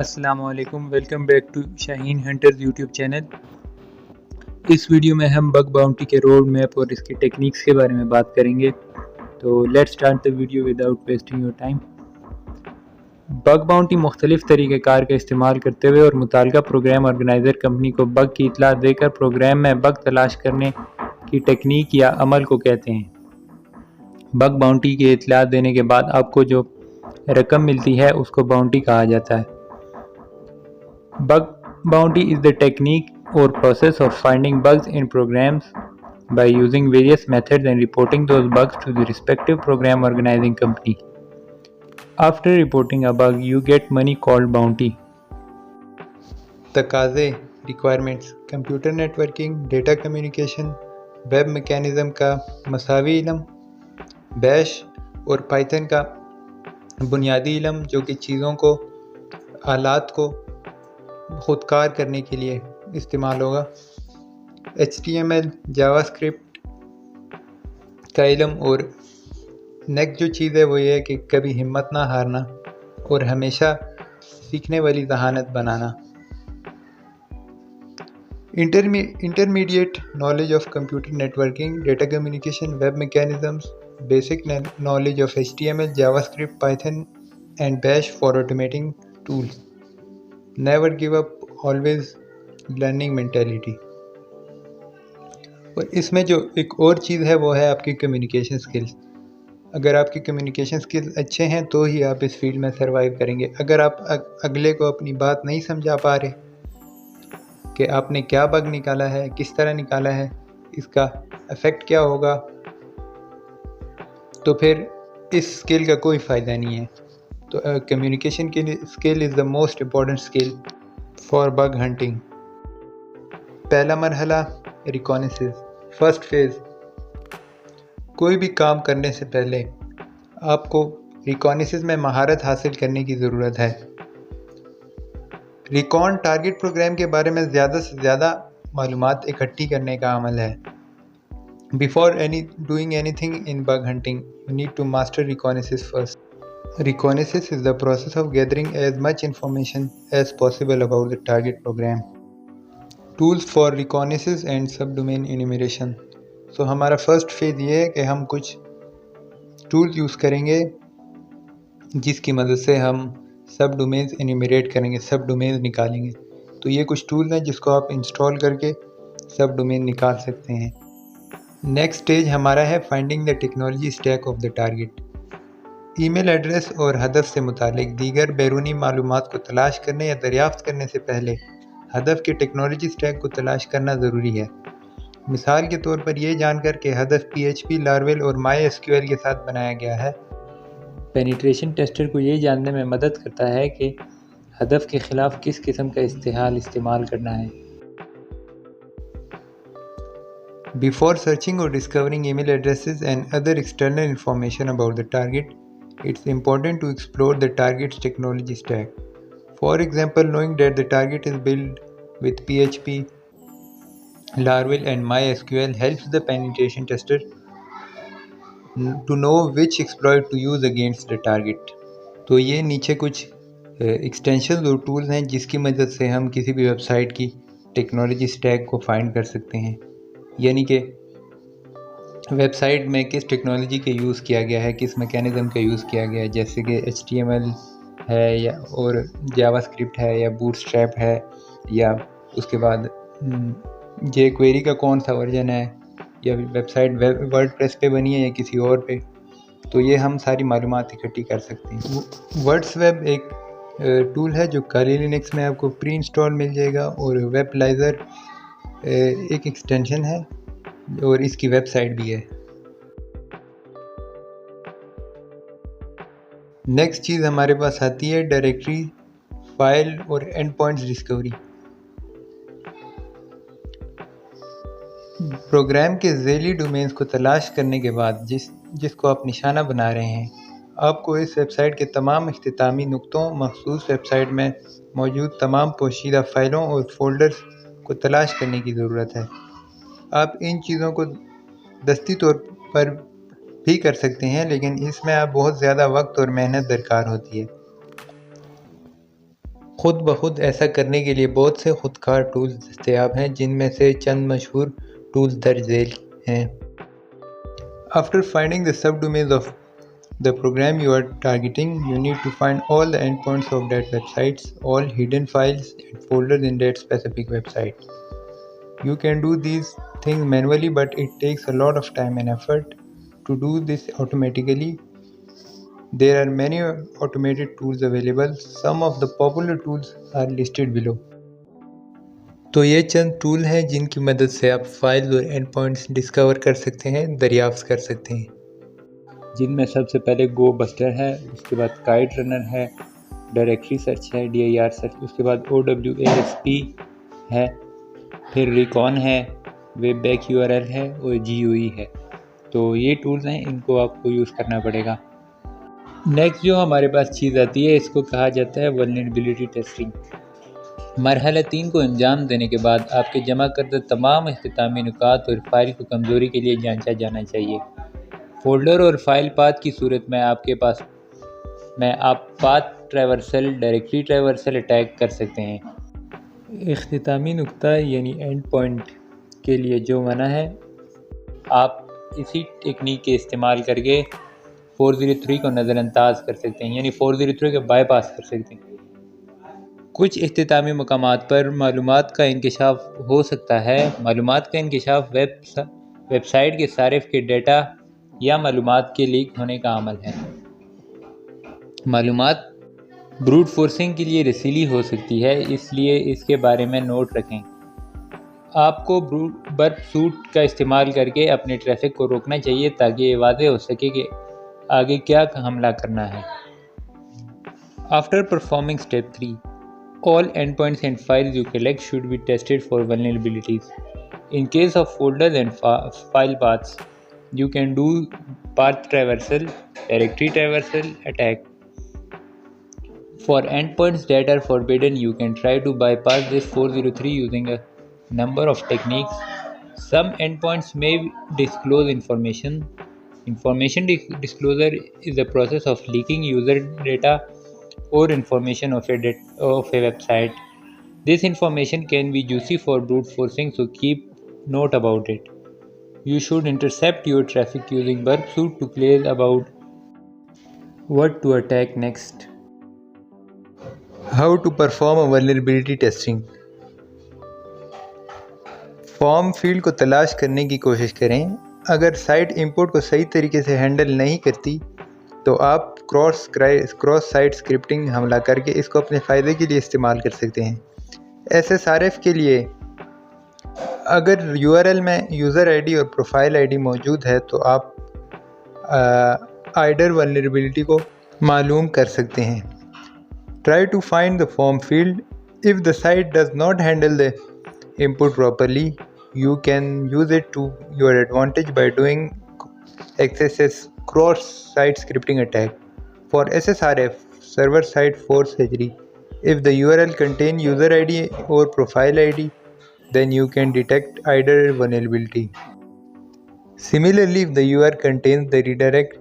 अस्सलामुअलैकुम, welcome back to Shaheen hunters YouTube channel. इस video में हम बग बाउंटी के रोड मैप और इसकी टेक्निक्स के बारे में बात करेंगे। तो let's start the video without wasting your time. Bug bounty मुख्तलिफ तरीक़ेकार का इस्तेमाल करते हुए और मुताल्लिका प्रोग्राम ऑर्गेनाइज़र कंपनी को बग की इत्तला देकर प्रोग्राम में बग तलाश करने की टेक्निक या अमल को कहते हैं। बग बाउंटी की इत्तला देने के बाद आपको जो रकम मिलती है उसको बाउंटी कहा जाता है। Bug bounty is the technique or process of finding bugs in programs by using various methods and reporting those bugs to the respective program organizing company. After reporting a bug, you get money called bounty. तकाज़े requirements computer networking, data communication, web mechanism का मसावी इल्म, bash और Python का बुनियादी इल्म जो कि चीज़ों को आलात को खुदकार करने के लिए इस्तेमाल होगा। HTML, जावास्क्रिप्ट का इल्म और नेक्स्ट जो चीज़ है वो ये है कि कभी हिम्मत ना हारना और हमेशा सीखने वाली जहानत बनाना। Intermediate knowledge of computer networking, data communication, web mechanisms, basic knowledge of HTML, JavaScript, Python and Bash for automating tools. Never give up, always learning mentality. और इसमें जो एक और चीज़ है वो है आपकी कम्युनिकेशन स्किल्स। अगर आपकी कम्युनिकेशन स्किल्स अच्छे हैं तो ही आप इस फील्ड में सर्वाइव करेंगे। अगर आप अगले को अपनी बात नहीं समझा पा रहे कि आपने क्या बग निकाला है, किस तरह निकाला है, इसका इफ़ेक्ट क्या होगा, तो फिर इस स्किल का कोई फ़ायदा नहीं है। तो कम्युनिकेशन के लिए skill is the most important skill for bug hunting. पहला मरहला रिकॉनेसिस, फर्स्ट फेज़। कोई भी काम करने से पहले आपको रिकॉनेसिस में महारत हासिल करने की ज़रूरत है। रिकॉन टारगेट प्रोग्राम के बारे में ज़्यादा से ज़्यादा मालूमात इकट्ठी करने का अमल है। Before doing anything in bug hunting, you need to master reconnaissance first. Reconnaissance is the process of gathering as much information as possible about the target program. Tools for reconnaissance and subdomain enumeration. So हमारा first phase ये है कि हम कुछ tool use करेंगे जिसकी मदद से हम सब डोमेन्स एन्यूमरेट करेंगे, सब डोमेन्स निकालेंगे। तो ये कुछ टूल हैं जिसको आप इंस्टॉल करके सब डोमेन निकाल सकते हैं। नेक्स्ट स्टेज हमारा है finding the technology stack of the target. Email address और हदफ से मुतालिक दीगर बैरूनी मालूमात को तलाश करने या दरियाफ्त करने से पहले हदफ के टेक्नोलॉजी स्टैक को तलाश करना ज़रूरी है। मिसाल के तौर पर यह जानकर कि हदफ PHP, लारवेल और MySQL के साथ बनाया गया है, पेनिट्रेशन टेस्टर को ये जानने में मदद करता है कि हदफ के ख़िलाफ़ किस किस्म का इस्तेमाल करना है। Before searching or discovering email addresses and other external information about the target, it's important to explore the target's technology stack. For example, knowing that the target is built with PHP, Laravel and MySQL helps the penetration tester to know which exploit to use against the target. तो ये नीचे कुछ extension और tools हैं जिसकी मदद से हम किसी भी वेबसाइट की टेक्नोलॉजी स्टैक को फाइंड कर सकते हैं, यानी कि वेबसाइट में किस टेक्नोलॉजी का यूज़ किया गया है, किस मैकेनिज़्म का यूज़ किया गया है, जैसे कि HTML है या और जावास्क्रिप्ट है या बूटस्ट्रैप है, या उसके बाद jQuery का कौन सा वर्जन है, या वेबसाइट वर्डप्रेस पे बनी है या किसी और पे। तो ये हम सारी मालूमात इकट्ठी कर सकते हैं। वर्ड्सवेब एक टूल है जो काली लिनक्स में आपको प्री इंस्टॉल मिल जाएगा, और वेबलाइज़र एक एक्सटेंशन है और इसकी वेबसाइट भी है। नेक्स्ट चीज़ हमारे पास आती है डायरेक्टरी, फाइल और एंड पॉइंट्स डिस्कवरी। प्रोग्राम के ज़ैली डोमेन्स को तलाश करने के बाद जिसको आप निशाना बना रहे हैं, आपको इस वेबसाइट के तमाम इख्तितामी नुक्तों, मखसूस वेबसाइट में मौजूद तमाम पोशीदा फ़ाइलों और फोल्डर्स को तलाश करने की ज़रूरत है। आप इन चीज़ों को दस्ती तौर पर भी कर सकते हैं, लेकिन इसमें आप बहुत ज़्यादा वक्त और मेहनत दरकार होती है। खुद ब खुद ऐसा करने के लिए बहुत से खुदकार टूल्स दस्तयाब हैं, जिनमें से चंद मशहूर टूल्स दर्ज झेल हैं। After finding the subdomains of the program you are targeting, you need to find all the endpoints of that websites, all hidden files and folders in that specific website. You can do these things manually, but it takes a lot of time and effort to do this automatically. There are many automated tools available. Some of the popular tools are listed below. तो ये चंद tool हैं जिनकी मदद से आप files और and points discover कर सकते हैं, दरियाफ्त कर सकते हैं, जिनमें सबसे पहले गो बस्टर है, उसके बाद काइट रनर है, डायरेक्टरी सर्च है, DIR सर्च, उसके बाद OWASP है, फिर रिकॉन है, वेब बैक URL है और GUI है। तो ये टूल्स हैं, इनको आपको यूज़ करना पड़ेगा। नेक्स्ट जो हमारे पास चीज़ आती है, इसको कहा जाता है वल्नरेबिलिटी टेस्टिंग। मरहला 3 को अंजाम देने के बाद आपके जमा करदा तमाम इख्तितामी नुकात और फाइल को कमज़ोरी के लिए जांचा जाना चाहिए। फोल्डर और फाइल पाथ की सूरत में आप path traversal, directory traversal attack कर सकते हैं। इख्तितामी नुक्ता यानी एंड पॉइंट के लिए जो मना है, आप इसी टेक्निक के इस्तेमाल करके 403 को नज़रअंदाज कर सकते हैं, यानी 403 को बाईपास कर सकते हैं। कुछ इख्तितामी मकामात पर मालूमात का इंकशाफ हो सकता है। मालूमात का इंकशाफ वेबसाइट के सारिफ के डेटा या मालूमात के लीक होने का अमल है। मालूमात ब्रूट फोर्सिंग के लिए रसीली हो सकती है, इसलिए इसके बारे में नोट रखें। आपको बर्प सूट का इस्तेमाल करके अपने ट्रैफिक को रोकना चाहिए ताकि ये वाज़ेह हो सके कि आगे क्या हमला करना है। After performing step 3, all endpoints and files you collect should be tested for vulnerabilities. In case of folders and file paths, you can do path traversal, directory traversal attack. For endpoints that are forbidden, you can try to bypass this 403 using a number of techniques. Some endpoints may disclose information. Information disclosure is the process of leaking user data or information of a website. This information can be juicy for brute forcing, so keep note about it. You should intercept your traffic using burp suite to clear about what to attack next. How to perform a vulnerability testing. Form field को तलाश करने की कोशिश करें। अगर site import को सही तरीके से हैंडल नहीं करती तो आप क्रॉस साइट स्क्रिप्टिंग हमला करके इसको अपने फ़ायदे के लिए इस्तेमाल कर सकते हैं। SSRF के लिए अगर URL में यूज़र ID और प्रोफाइल ID मौजूद है तो आप आइडर वल्नरेबिलिटी को मालूम कर सकते हैं। Try to find the form field. If the site does not handle the input properly, you can use it to your advantage by doing XSS cross-site scripting attack. For SSRF, server-side forgery, if the URL contains user ID or profile ID, then you can detect either vulnerability. Similarly, if the URL contains the redirect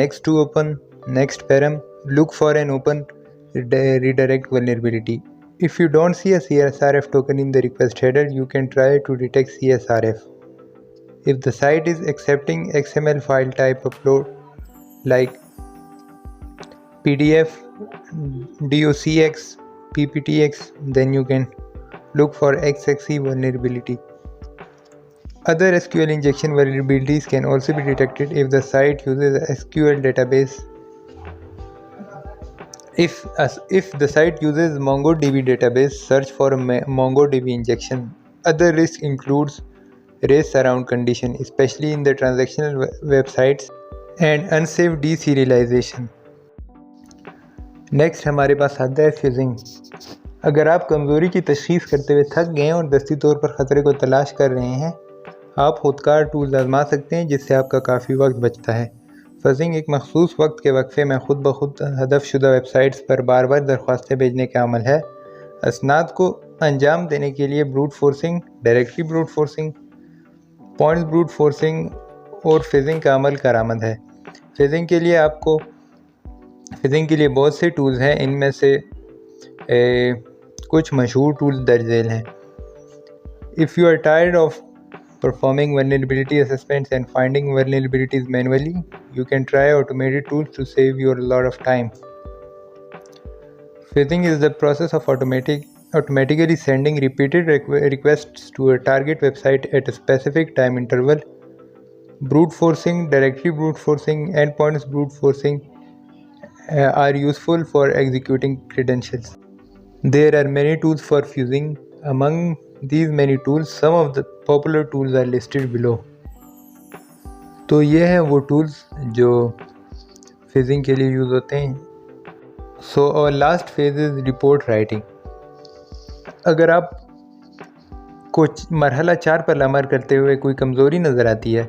next to open, next param, look for an open redirect vulnerability. If you don't see a CSRF token in the request header, you can try to detect CSRF. If the site is accepting XML file type upload like PDF, DOCX, PPTX, then you can look for XXE vulnerability. Other SQL injection vulnerabilities can also be detected if the site uses a SQL database. If the site uses MongoDB database, search for a MongoDB injection. Other risk includes race around condition, especially in the transactional websites, and unsafe deserialization. Next हमारे पास आता है fizzing. अगर आप कमज़ोरी की तशख़ीस करते हुए थक गए हैं और दस्ती तौर पर ख़तरे को तलाश कर रहे हैं, आप खुदकार टूल्स आजमा सकते हैं जिससे आपका काफ़ी वक्त बचता है। फिजिंग एक मखसूस वक्त के वक्फे में खुद ब खुद हदफशुदा वेबसाइट्स पर बार बार दरख्वास्तें भेजने का अमल है। असनाद को अंजाम देने के लिए brute forcing, directory brute forcing, points brute forcing और फिजिंग का अमल करामद है। फिजिंग के लिए बहुत से टूल्स हैं। इनमें से कुछ मशहूर टूल्स दर्ज झेल हैं। If you are tired of performing vulnerability assessments and finding vulnerabilities manually, you can try automated tools to save you a lot of time. Phishing is the process of automatically sending repeated requests to a target website at a specific time interval. Brute forcing, directory brute forcing, endpoints brute forcing are useful for executing credentials. There are many tools for phishing. Among these many tools, some of the popular tools are listed below. तो ये हैं वो tools जो fishing के लिए use होते हैं। सो और last phase is report writing. अगर आप कुछ मरहला 4 पर अमल करते हुए कोई कमज़ोरी नज़र आती है,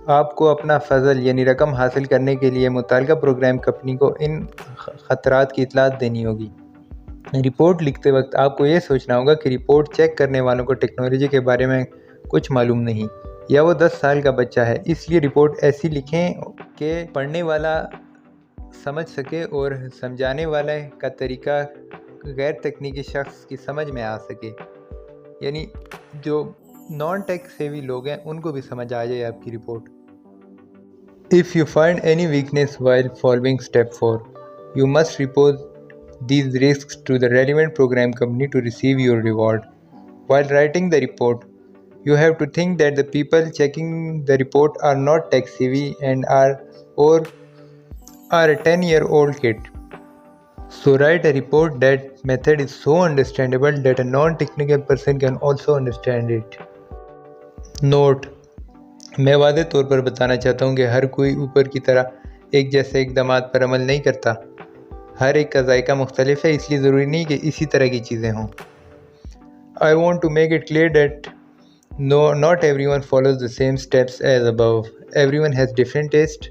आपको अपना फजल यानी रकम हासिल करने के लिए मुताल्लिका प्रोग्राम कंपनी को इन ख़तरात की इतलात देनी होगी। रिपोर्ट लिखते वक्त आपको ये सोचना होगा कि रिपोर्ट चेक करने वालों को टेक्नोलॉजी के बारे में कुछ मालूम नहीं या वो 10 साल का बच्चा है, इसलिए रिपोर्ट ऐसी लिखें कि पढ़ने वाला समझ सके और समझाने वाले का तरीका गैर तकनीकी शख्स की समझ में आ सके, यानी जो नॉन टेक सेवी लोग हैं उनको भी समझ आ जाए आपकी report. If you find any weakness while following step 4, you must report these risks to the relevant program company to receive your reward. While writing the report, you have to think that the people checking the report are not tech savvy and are a 10-year-old kid. So write a report that method is so understandable that a non-technical person can also understand it. Note: मैं वादे तौर पर बताना चाहता हूँ कि हर कोई ऊपर की तरह एक जैसे इक़दामात पर अमल नहीं करता। हर एक का जायका मुख्तलिफ है, इसलिए ज़रूरी नहीं कि इसी तरह की चीज़ें हों। I want to make it clear that not everyone follows the same steps as above. Everyone has different taste.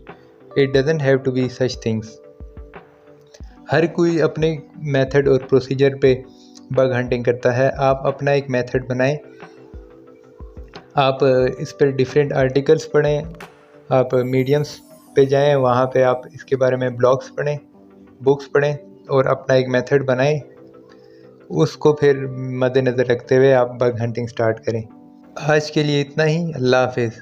It doesn't have to be such things. हर कोई अपने मेथड और प्रोसीजर पे बग हंटिंग करता है। आप अपना एक मेथड बनाएं, आप इस पर डिफरेंट आर्टिकल्स पढ़ें, आप मीडियम्स पे जाएं, वहाँ पे आप इसके बारे में ब्लॉग्स पढ़ें, बुक्स पढ़ें और अपना एक मेथड बनाएं। उसको फिर मद्देनज़र रखते हुए आप बग हंटिंग स्टार्ट करें। आज के लिए इतना ही। अल्लाह हाफ़िज़।